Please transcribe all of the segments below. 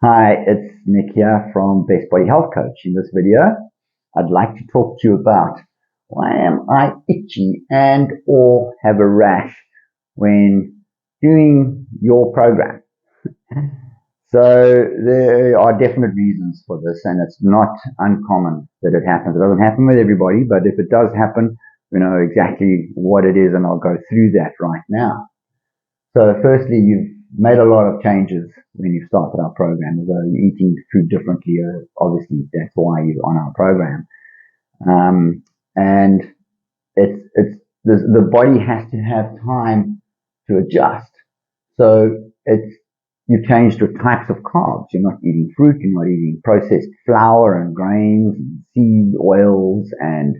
Hi, it's Nick here from Best Body Health Coach. In this video, I'd like to talk to you about why am I itchy and or have a rash when doing your program. So there are definite reasons for this, and it's not uncommon that it happens. It doesn't happen with everybody, but if it does happen, we know exactly what it is, and I'll go through that right now. So firstly, you've made a lot of changes when you started our program. So you're eating food differently. Obviously, that's why you're on our program. And the body has to have time to adjust. So you changed your types of carbs. You're not eating fruit. You're not eating processed flour and grains and seed oils and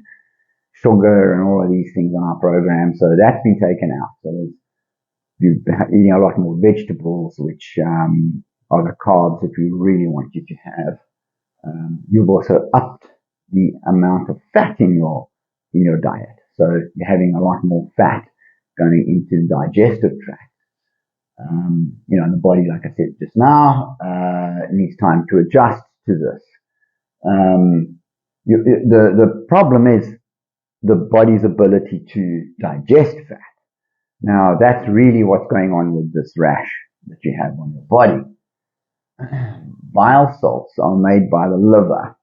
sugar and all of these things on our program. So that's been taken out. So you're eating a lot more vegetables, which are the carbs that we really want you to have. You've also upped the amount of fat in your diet. So you're having a lot more fat going into the digestive tract. The body, like I said just now, needs time to adjust to this. The problem is the body's ability to digest fat. Now, that's really what's going on with this rash that you have on your body. Bile salts are made by the liver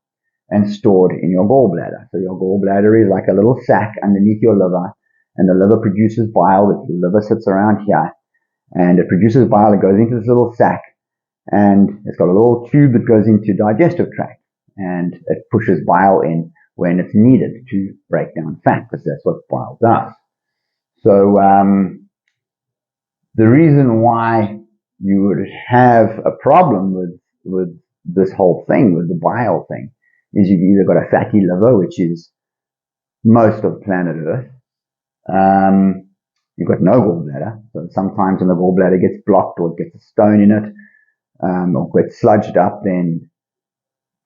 and stored in your gallbladder. So your gallbladder is like a little sac underneath your liver, and the liver produces bile. The liver sits around here, and it produces bile. It goes into this little sac, and it's got a little tube that goes into the digestive tract, and it pushes bile in when it's needed to break down fat, because that's what bile does. So the reason why you would have a problem with this whole thing, with the bile thing, is you've either got a fatty liver, which is most of planet Earth. You've got no gallbladder. So sometimes when the gallbladder gets blocked or it gets a stone in it, or gets sludged up, then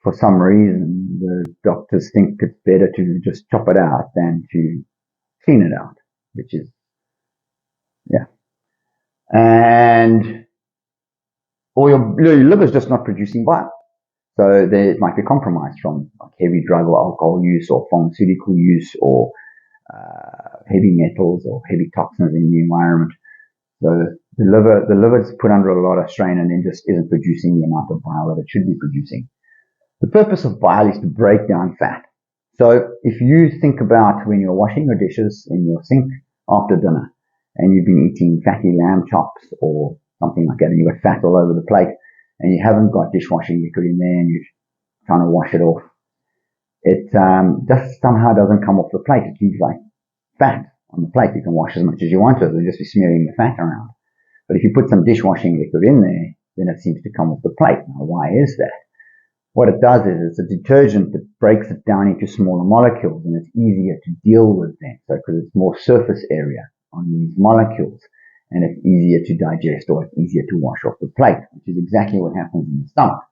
for some reason the doctors think it's better to just chop it out than to clean it out, which is, yeah. And or your liver's just not producing bile. So there might be compromise from heavy drug or alcohol use or pharmaceutical use or heavy metals or heavy toxins in the environment. So the liver is put under a lot of strain and then just isn't producing the amount of bile that it should be producing. The purpose of bile is to break down fat. So if you think about when you're washing your dishes in your sink after dinner, and you've been eating fatty lamb chops or something like that, and you've got fat all over the plate, and you haven't got dishwashing liquid in there, and you're trying to wash it off, it just somehow doesn't come off the plate. It leaves like fat on the plate. You can wash as much as you want to, it'll just be smearing the fat around. But if you put some dishwashing liquid in there, then it seems to come off the plate. Now, why is that? What it does is it's a detergent that breaks it down into smaller molecules, and it's easier to deal with them. So because it's more surface area on these molecules, and it's easier to digest, or it's easier to wash off the plate, which is exactly what happens in the stomach.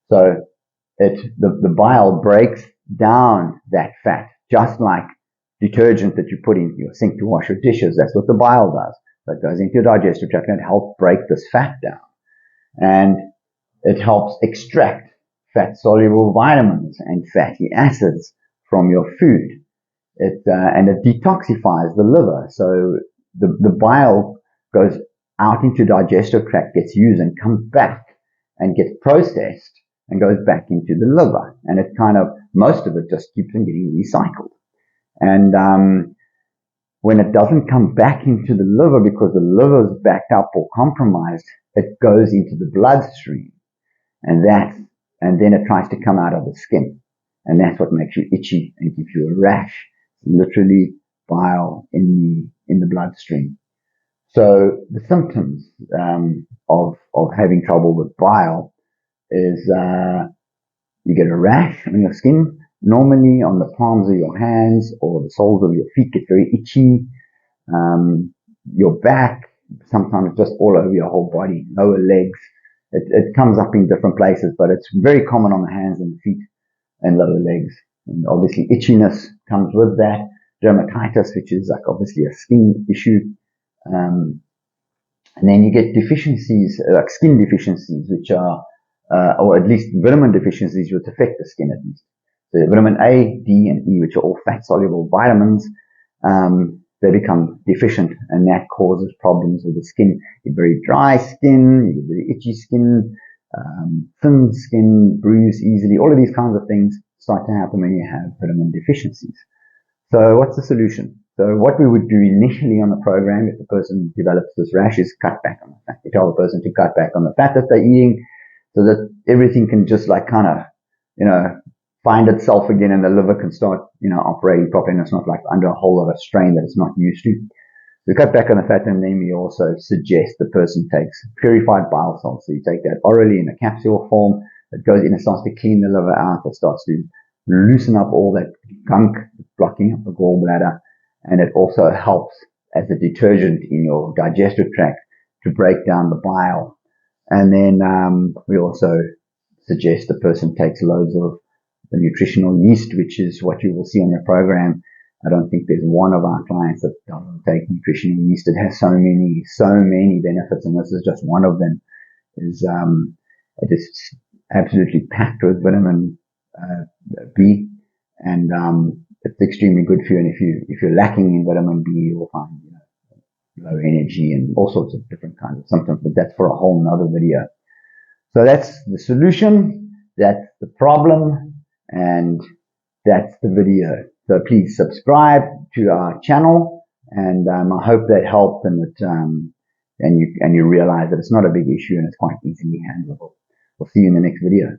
So the bile breaks down that fat, just like detergent that you put into your sink to wash your dishes. That's what the bile does. So it goes into your digestive tract and it helps break this fat down. And it helps extract fat-soluble vitamins and fatty acids from your food. And it detoxifies the liver. So the bile goes out into digestive tract, gets used and comes back and gets processed and goes back into the liver. And it most of it just keeps on getting recycled. And when it doesn't come back into the liver because the liver is backed up or compromised, it goes into the bloodstream. And then it tries to come out of the skin. And that's what makes you itchy and gives you a rash. Literally bile in the bloodstream. So the symptoms of having trouble with bile is you get a rash on your skin, normally on the palms of your hands or the soles of your feet get very itchy. Your back, sometimes just all over your whole body, lower legs. It comes up in different places, but it's very common on the hands and the feet and lower legs. And obviously itchiness comes with that. Dermatitis, which is like obviously a skin issue. And then you get deficiencies, like skin deficiencies, which are or at least vitamin deficiencies which affect the skin at least. So vitamin A, D, and E, which are all fat-soluble vitamins, they become deficient, and that causes problems with the skin. You get very dry skin, you get very itchy skin, thin skin, bruise easily. All of these kinds of things start to happen when you have vitamin deficiencies. So what's the solution? So what we would do initially on the program, if the person develops this rash, is cut back on the fat. We tell the person to cut back on the fat that they're eating so that everything can just like kind of, find itself again, and the liver can start, operating properly, and it's not like under a whole lot of strain that it's not used to. We cut back on the fat, and then we also suggest the person takes purified bile salts. So you take that orally in a capsule form. It goes in and starts to clean the liver out. It starts to loosen up all that gunk blocking up the gallbladder, and it also helps as a detergent in your digestive tract to break down the bile. And then we also suggest the person takes loads of the nutritional yeast, which is what you will see on your program. I don't think there's one of our clients that doesn't take nutritional yeast. It has so many benefits, and this is just one of them. It is absolutely packed with vitamin B, and it's extremely good for you. And if you're lacking in vitamin B, you will find low energy and all sorts of different kinds of symptoms. But that's for a whole nother video. So that's the solution, that's the problem, and that's the video. So please subscribe to our channel, and I hope that helped, and that and you realize that it's not a big issue and it's quite easily handleable. We'll see you in the next video.